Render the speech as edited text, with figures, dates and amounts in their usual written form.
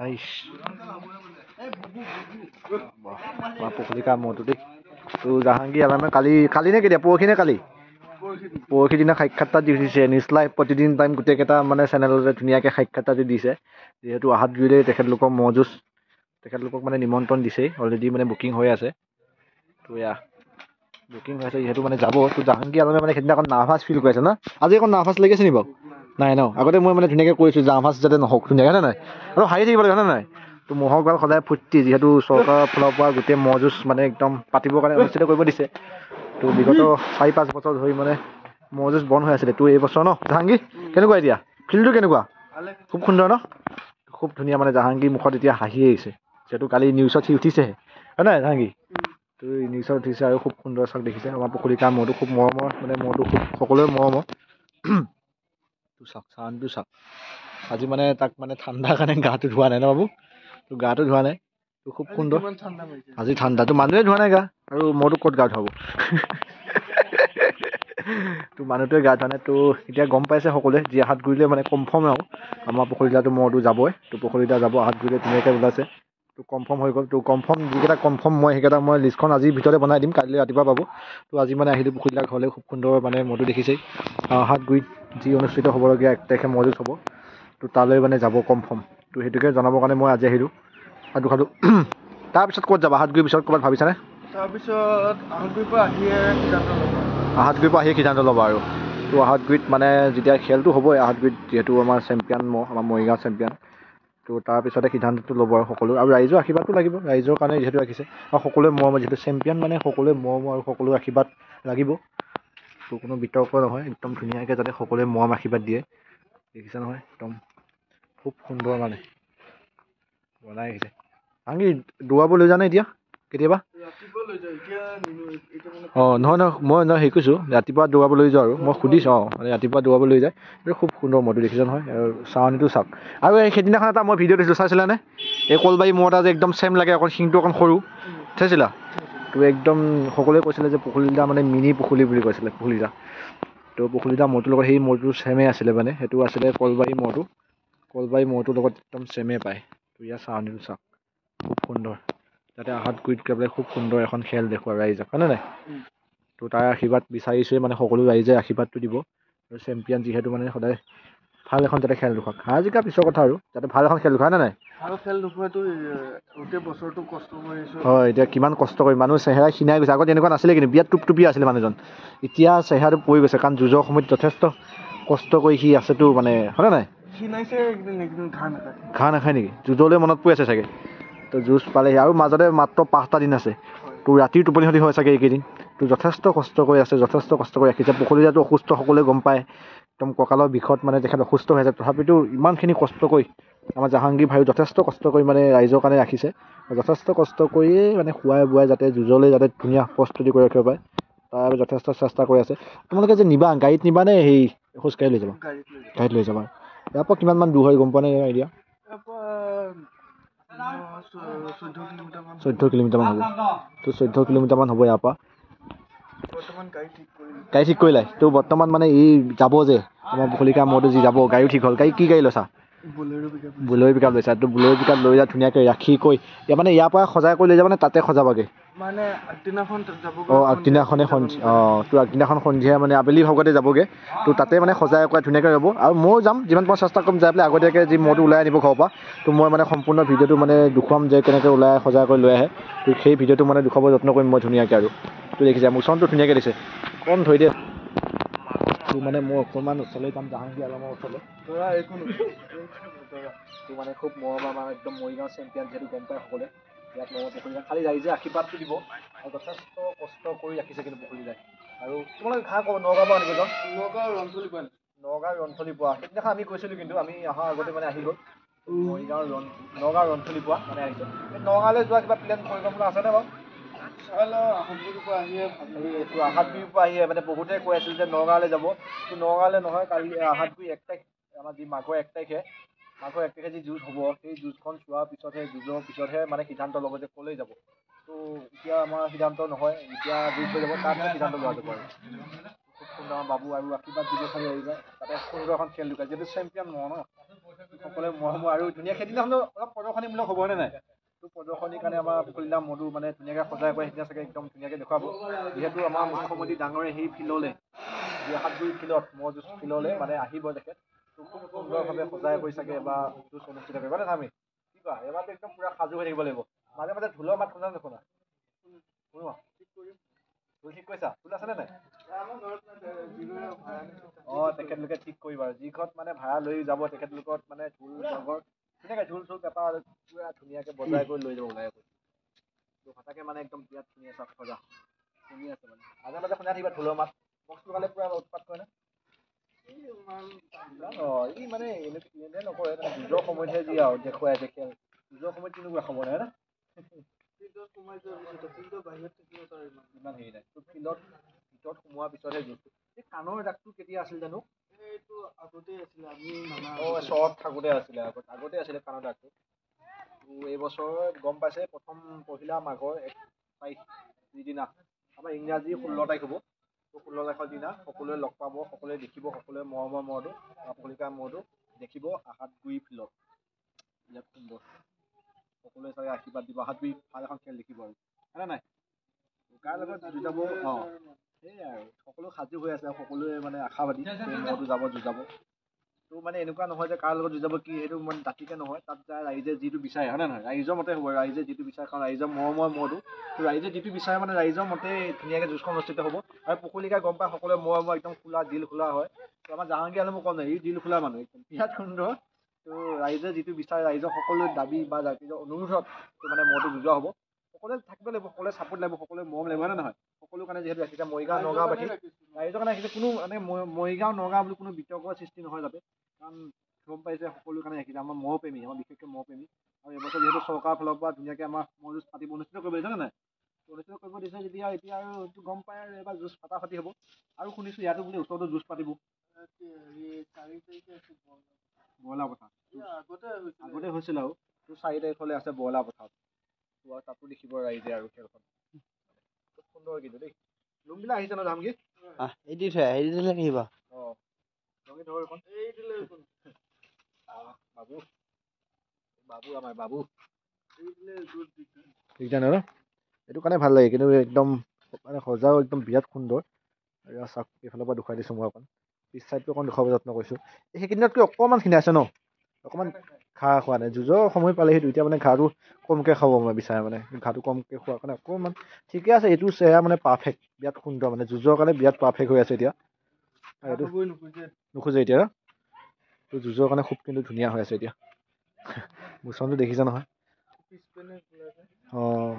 আইস পুখুৰী কাম মইতো দেই তো জাহাংগীৰ আলমে কালি নে কেতিয়া পৰহি নে কালি পৰহি দিনা সাক্ষাৎকাৰ দি দিছে নিউজ লাইভ প্ৰতিদিন টাইম গোটেইকেইটা মানে চেনেলতে ধুনীয়াকৈ সাক্ষাৎকাৰ দি দিছে যিহেতু আহাত গুৰিলে তেখেতলোকৰ মহযুঁজ তেখেতলোকক মানে নিমন্ত্ৰণ দিছেই অলৰেডি মানে বুকিং হৈ আছে তো এয়া বুকিং হৈ আছে যিহেতু মানে যাব তো জাহাংগীৰ আলমে মানে সেইদিনা অকণ নাৰ্ভাছ ফিল কৰিছে ন আজি অকণ নাৰ্ভাছ লাগিছে নি বাৰু নাই ন আগতে মই মানে ধুনীয়াকৈ কৈছোঁ নাৰ্ভাছ যাতে নহওক ধুনীয়াকৈ হয় নাই আৰু হাঁহি থাকিব লাগে হয় নাই তো মহৰ গাল সদায় ফূৰ্তি যিহেতু চৰকাৰৰ ফালৰ পৰা গোটেই মহযুঁজ মানে একদম পাতিবৰ কাৰণে অনুষ্ঠিত কৰিব দিছে তো বিগত 4-5 বছৰ ধৰি মানে মহযুঁজ বন্ধ হৈ আছিলে তো এইবছৰ ন জাহাংগীৰ কেনেকুৱা এতিয়া ফিল্ডটো কেনেকুৱা খুব সুন্দৰ ন খুব ধুনীয়া মানে জাহাংগীৰ মুখত এতিয়া হাঁহি আহিছে যিহেতু কালি নিউজত সি উঠিছেহে হয় নাই জাহাংগীৰ তো নিউজত উঠিছে আৰু খুব সুন্দৰ চাওক দেখিছে আমাৰ পুখুৰী কাৰ মহটো খুব মৰমৰ মানে মহটো খুব সকলোৰে মৰমৰ তো চাওক চাউণ্ডটো চাওক আজি মানে তাক মানে ঠাণ্ডাৰ কাৰণে গাটো ধোৱা নাই ন বাবু তো গাটো ধোৱা নাই তো খুব সুন্দৰ আজি ঠাণ্ডাটো মানুহে ধোৱা নাই গা আৰু মইতো ক'ত গা ধুৱাব তো মানুহটোৱে গা ধোৱা নাই তো এতিয়া গম পাইছে সকলোৱে যি আহাত গুৰিলে মানে কনফাৰ্ম আৰু আমাৰ পুখুৰীলাটো মইতো যাবই তো পুখুৰীলা যাব আহাত গুৰিলে ধুনীয়াকৈ ওলাইছে তো কনফাৰ্ম হৈ গ'ল তো কনফাৰ্ম যিকেইটা কনফাৰ্ম মই সেইকেইটা মই লিষ্টখন আজিৰ ভিতৰতে বনাই দিম কাইলৈ ৰাতিপুৱা পাব তো আজি মানে আহিলোঁ পুখুৰীলা ঘৰলৈ খুব সুন্দৰ মানে মইতো দেখিছেই আহাত গুৰিত যি অনুষ্ঠিত হ'বলগীয়া 1 তাৰিখে মহযুঁজ হ'ব তো তালৈ মানে যাব কনফাৰ্ম তো সেইটোকে জনাবৰ কাৰণে মই আজি আহিলোঁ আৰু খালোঁ তাৰপিছত ক'ত যাবা আহাত গুৰিৰ পিছত ক'ৰবাত ভাবিছানে তাৰপিছত আহাতগুৰিৰ পৰা আহিয়ে সিদ্ধান্ত ল'বা আৰু তো আহাতগুৰিত মানে যেতিয়া খেলটো হ'বই আহাতগুৰিত যিহেতু আমাৰ চেম্পিয়ন আমাৰ মৰিগাঁও চেম্পিয়ন তো তাৰপিছতে সিদ্ধান্তটো ল'ব আৰু সকলো আৰু ৰাইজৰ আশীৰ্বাদটো লাগিব ৰাইজৰ কাৰণে যিহেতু ৰাখিছে আৰু সকলোৱে মৰমৰ যিহেতু চেম্পিয়ন মানে সকলোৱে মৰমৰ আৰু সকলোৰে আশীৰ্বাদ লাগিব তো কোনো বিতৰ্ক নহয় একদম ধুনীয়াকৈ যাতে সকলোৱে মৰম আশীৰ্বাদ দিয়ে দেখিছে নহয় একদম খুব সুন্দৰ মানে বনাই আহিছে আহি দৌৰাব লৈ যানে এতিয়া কেতিয়াবা নহয় মই হেৰি কৈছোঁ ৰাতিপুৱা দৌৰাব লৈ যাওঁ আৰু মই সুধিছোঁ মানে ৰাতিপুৱা দৌৰাব লৈ যায় এইটো খুব সুন্দৰ মইতো দেখিছোঁ নহয় আৰু চাউনীটো চাওক আৰু এই সেইদিনাখন এটা মই ভিডিঅ' দিছিলোঁ চাইছিলানে এই কলবাৰী মহ এটা যে একদম চেম লাগে অকণ শিংটো অকণ সৰু চাইছিলা তো একদম সকলোৱে কৈছিলে যে পুখুৰীটা মানে মিনি পুখুৰী বুলি কৈছিলে পুখুৰীটা তো পুখুৰীটা মহটোৰ লগত সেই মহটো চেমেই আছিলে মানে সেইটো আছিলে কলবাৰী মহটোৰ লগত একদম চেমেই পায় তো ইয়াৰ চাউনীটো চাওক খুব সুন্দৰ যাতে আহাত গুৰিত গৈ খুব সুন্দৰ এখন খেল দেখুওৱা ৰাইজক হয়নে নাই তো তাৰ আশীৰ্বাদ বিচাৰিছোৱে মানে সকলো ৰাইজে আশীৰ্বাদটো দিব আৰু চেম্পিয়ন যিহেতু মানে সদায় ভাল এখন যাতে খেল দেখুৱাওক হাৰ জিকা পিছৰ কথা আৰু যাতে ভাল এখন খেল দেখুৱাই নে নাই ভাল খেল দেখুৱাইতো গোটেই বছৰটো কষ্ট কৰিছোঁ হয় এতিয়া কিমান কষ্ট কৰি মানুহ চেহেৰা ক্ষীণাই গৈছে আগত এনেকুৱা নাছিলে কিন্তু বিয়াত টুপটুপীয়া আছিলে মানুহজন এতিয়া চেহেৰাটো পৰি গৈছে কাৰণ যুঁজৰ সময়ত যথেষ্ট কষ্ট কৰি সি আছেতো মানে হয়নে নাই ঘাঁহ নাখায় নেকি যুঁজলৈ মনত পৰি আছে চাগে তো যুঁজ পালেহি আৰু মাজতে মাত্ৰ 5টা দিন আছে তো ৰাতিৰ টোপনি ক্ষতি হয় চাগে এইকেইদিন তো যথেষ্ট কষ্ট কৰি আছে যথেষ্ট কষ্ট কৰি ৰাখিছে পুখুৰীটো অসুস্থ সকলোৱে গম পায় একদম কঁকালৰ বিষত মানে তেখেত অসুস্থ হৈ আছে তথাপিতো ইমানখিনি কষ্ট কৰি আমাৰ জাহাংগীৰ ভাইও যথেষ্ট কষ্ট কৰি মানে ৰাইজৰ কাৰণে ৰাখিছে যথেষ্ট কষ্ট কৰিয়েই মানে খোৱাই বোৱাই যাতে যুঁজলৈ যাতে ধুনীয়া প্ৰস্তুতি কৰি ৰাখিব পাৰে তাৰ বাবে যথেষ্ট চেষ্টা কৰি আছে তোমালোকে যে নিবা গাড়ীত নিবা নে সেই খোজকাঢ়ি লৈ যাবা গাড়ীত লৈ যাবা ইয়াৰ পৰা কিমানমান দূৰ হয় গম পোৱা নাই আইডিয়া 14 কিলোমিটাৰমান হ'ব তো 14 কিলোমিটাৰমান হ'ব ইয়াৰ পৰা গাড়ী ঠিক কৰিলাই তো বৰ্তমান মানে এই যাব যে আমাৰ পুখুৰীকা মহটো যি যাব গাড়ীও ঠিক হ'ল কি গাড়ী লৈছা বুলেৰো পিক আপ লৈছা তো বুলেৰো পিক আপ লৈ যা ধুনীয়াকৈ ৰাখি কৈ মানে ইয়াৰ পৰা সজাই কৰি লৈ যাবানে তাতে সজাবাগৈ মানে আগদিনাখন আগদিনাখনে তো আগদিনাখন সন্ধিয়া মানে আবেলি ভাগতে যাবগৈ তো তাতে মানে সজাই কৰা ধুনীয়াকৈ যাব আৰু ময়ো যাম যিমান পাৰোঁ চেষ্টা কৰিম যাই পেলাই আগতীয়াকৈ যি মহটো ওলাই আনিব ঘৰৰ পৰা তো মই মানে সম্পূৰ্ণ ভিডিঅ'টো মানে দেখুৱাম যে কেনেকৈ ওলাই সজাই কৰি লৈ আহে তো সেই ভিডিঅ'টো মানে দেখুৱাব যত্ন কৰিম মই ধুনীয়াকৈ আৰু তো দেখিছে মোৰ চাউণ্ডটো ধুনীয়াকৈ দিছে অকণ ধৰি দিয়ে তো মানে মই অকণমান ওচৰলৈ যাম জাহাংগীৰ আলমৰ ওচৰলৈ তো মানে খুব মৰম আমাৰ একদম মৰিগাঁও চেম্পিয়ন যিহেতু গম পায় সকলোৱে ইয়াত মৰমৰ পুখুৰী খালি ৰাইজে আশীৰ্বাদটো দিব আৰু যথেষ্ট কষ্ট কৰি ৰাখিছে কিন্তু পুখুৰী যায় আৰু তোমালোকে ঘাঁহ ক'ব নগাঁৱৰ পৰা আনিব যাওঁ নগাঁও ৰন্থলী পোৱা সেইদিনাখন আমি গৈছিলোঁ কিন্তু আমি অহাৰ আগতে মানে আহি গ'ল নগাঁও ৰন্থলী পোৱা মানে আহিছে নগাঁৱলৈ যোৱা কিবা প্লেন পৰিকল্পনা আছেনে বাৰু আহাতগুৰিৰ পৰা আহিয়ে মানে বহুতে কৈ আছিল যে নগাঁৱলৈ যাব তো নগাঁৱলৈ নহয় কালি আহাতগুৰি 1 তাৰিখ আমাৰ যি মাঘৰ 1 তাৰিখে যি যুঁজ হ'ব সেই যুঁজখন চোৱাৰ যুঁজৰ পিছতহে মানে সিদ্ধান্ত ল'ব যে ক'লৈ যাব তো এতিয়া আমাৰ সিদ্ধান্ত নহয় এতিয়া যুঁজ হৈ যাব তাৰপিছত সিদ্ধান্ত লোৱা যাব আৰু খুব সুন্দৰ বাবু আৰু আশীৰ্বাদ দিব খালি আহিবা তাতে সুন্দৰ এখন খেল দেখুৱাই যিহেতু চেম্পিয়ন মহ ন সকলোৱে মৰমৰ আৰু ধুনীয়া সেইদিনাখনো অলপ প্ৰদৰ্শনীমূলক হ'বনে নাই তো প্ৰদৰ্শনীৰ কাৰণে আমাৰ পুখুৰীলা মধু মানে ধুনীয়াকৈ সজাই পৰাই সেইদিনা চাগে একদম ধুনীয়াকৈ দেখুৱাব যিহেতু আমাৰ মুখ্যমন্ত্ৰী ডাঙৰে সেই ফিল্ডলৈ যোৰহাটগুৰি ফিল্ডত ম'হ যুঁজ ফিল্ডলৈ মানে আহিব তেখেত তো খুব সুন্দৰভাৱে সজাই পৰি চাগে এবাৰ যুঁজ অনুষ্ঠিত কৰিব নে আমি কি কোৱা এবাৰতো একদম পূৰা সাজু হৈ থাকিব লাগিব মাজে মাজে ঢোলৰ মাত শুনা নুশুনা শুনো ঢোল ঠিক কৰিছা ঢোল আছেনে নাই অঁ তেখেতলোকে ঠিক কৰিব আৰু যি ঘৰত মানে ভাড়া লৈ যাব তেখেতলোকত মানে ঢোল লগৰ ধুনীয়াকৈ ঢোল চোল পেপা পূৰা ধুনীয়াকৈ বজাই কৰি লৈ যাব ওলাই কৰি তো সঁচাকৈ মানে একদম বিৰাট ধুনীয়া চাফ সজা শুনি আছে মানে মাজে মাজে শুনাই থাকিবা ঢোলৰ মাত বস্তু খালে পূৰা উৎপাত কৰে ন অঁ ই মানে এনে নকৰে মানে নিজৰ সময়তহে যি আৰু দেখুৱাই দেখে নিজৰ সময়ত কেনেকুৱা খবৰ নাই না ইমান হেৰি নাই তোৰ ফিল্ডত ভিতৰত সোমোৱাৰ পিছতহে জুইটো এই কাণৰ দাগটো কেতিয়া আছিল জানো এইটো আগতেই আছিলে আমি অঁ চহৰত থাকোঁতে আছিলে আগতে আছিলে কাণৰ দাগটো এইবছৰ গম পাইছে প্ৰথম পহিলা মাঘৰ 1 তাৰিখ যিদিনা আমাৰ ইংৰাজী 16 তাৰিখ হ'ব তো 16 তাৰিখৰ দিনা সকলোৱে লগ পাব সকলোৱে দেখিব সকলোৱে মৰমৰ মৰটো পুখুৰীকা মৰটো দেখিব আহাতগুৰি ফিল্ডত বিৰাট সুন্দৰ সকলোৱে চাগে আশীৰ্বাদ দিব আহাতগুৰি ভাল এখন খেল দেখিব আৰু হয়নে নাই কাৰ লগত যুঁজাব অঁ সেয়াই আৰু সকলো সাজু হৈ আছে আৰু সকলোৱে মানে আশাবাদী মহটো যাব যুঁজাব তো মানে এনেকুৱা নহয় যে কাৰ লগত যুঁজাব কি সেইটো মানে দাঁতিকে নহয় তাত যায় ৰাইজে যিটো বিচাৰে হয় নে নহয় ৰাইজৰ মতে হ'ব ৰাইজে যিটো বিচাৰে কাৰণ ৰাইজৰ মৰমৰ মহটো তো ৰাইজে যিটো বিচাৰে মানে ৰাইজৰ মতে ধুনীয়াকৈ যুঁজখন অনুষ্ঠিত হ'ব আৰু পুখুৰীলিকা গম পায় সকলোৱে মৰমৰ একদম খোলা দিল খোলা হয় তো আমাৰ জাহাংগীৰ আলমো কম নাই ই দিল খোলা মানুহ একদম বিৰাট সুন্দৰ তো ৰাইজে যিটো বিচাৰে ৰাইজৰ সকলো দাবী বা ৰাইজৰ অনুৰোধত তো মানে মহটো যুঁজোৱা হ'ব সকলোৱে থাকিব লাগিব সকলোৱে ছাপোৰ্ট লাগিব সকলোৱে মৰম লাগিব হয়নে নহয় সকলো কাৰণে যিহেতু এতিয়া মৰিগাঁও নগাঁওবাসী ৰাইজৰ কাৰণে ৰাখিছে কোনো মানে মৰিগাঁও নগাঁও বুলি কোনো বিতৰ্কৰ সৃষ্টি নহয় যাতে কাৰণ গম পাইছে সকলো কাৰণে ৰাখিছে আমাৰ মহ প্ৰেমী আমাৰ বিশেষকৈ মহ প্ৰেমী আৰু এইবছৰ যিহেতু চৰকাৰৰ ফালৰ পৰা ধুনীয়াকৈ আমাৰ মহ যুঁজ পাতিব অনুষ্ঠিত কৰিব দিছে নে নাই অনুষ্ঠিত কৰিব দিছে যেতিয়া এতিয়া আৰু এইটো গম পায় আৰু এইবাৰ যুঁজ ফাটাফাটি হ'ব আৰু শুনিছোঁ ইয়াতো বোলে ওচৰতো যুঁজ পাতিব বইলাৰ পথাৰ আগতে হৈছিল আৰু তো 4 তাৰিখলৈ আছে বইলাৰ পথাৰত তো আৰু তাতো দেখিব ৰাইজে আৰু খেলখন খুব সুন্দৰ কিন্তু দেই লুংবিলাক আহিছে ন জামগি এৰি থৈ হেৰি দিলে কিবা অঁ লঙি ধৰ এখন এই দিলে বাবু বাবু আমাৰ বাবু দিগদাৰ নহয় ন এইটো কাৰণে ভাল লাগে কিন্তু একদম মানে সজাও একদম বিৰাট সুন্দৰ আৰু চাওক এইফালৰ পৰা দেখুৱাই দিছোঁ মই অকণ পিছ চাইডটো অকণ দেখুৱাব যত্ন কৰিছোঁ সেইকেইদিনতকৈ অকণমান খিনাইছে ন অকণমান ঘাঁহ খোৱা নাই যুঁজৰ সময় পালেহি দুইটা মানে ঘাঁহটো কমকৈ খাব মানে বিচাৰে মানে ঘাঁহটো কমকৈ খোৱাৰ কাৰণে অকণমান ঠিকে আছে এইটো চেহেৰা মানে পাৰফেক্ট বিৰাট সুন্দৰ মানে যুঁজৰ কাৰণে বিৰাট পাৰফেক্ট হৈ আছে এতিয়া এইটো নোখোজে এতিয়া তো যুঁজৰ কাৰণে খুব কিন্তু ধুনীয়া হৈ আছে এতিয়া মোচনটো দেখিছে নহয় অঁ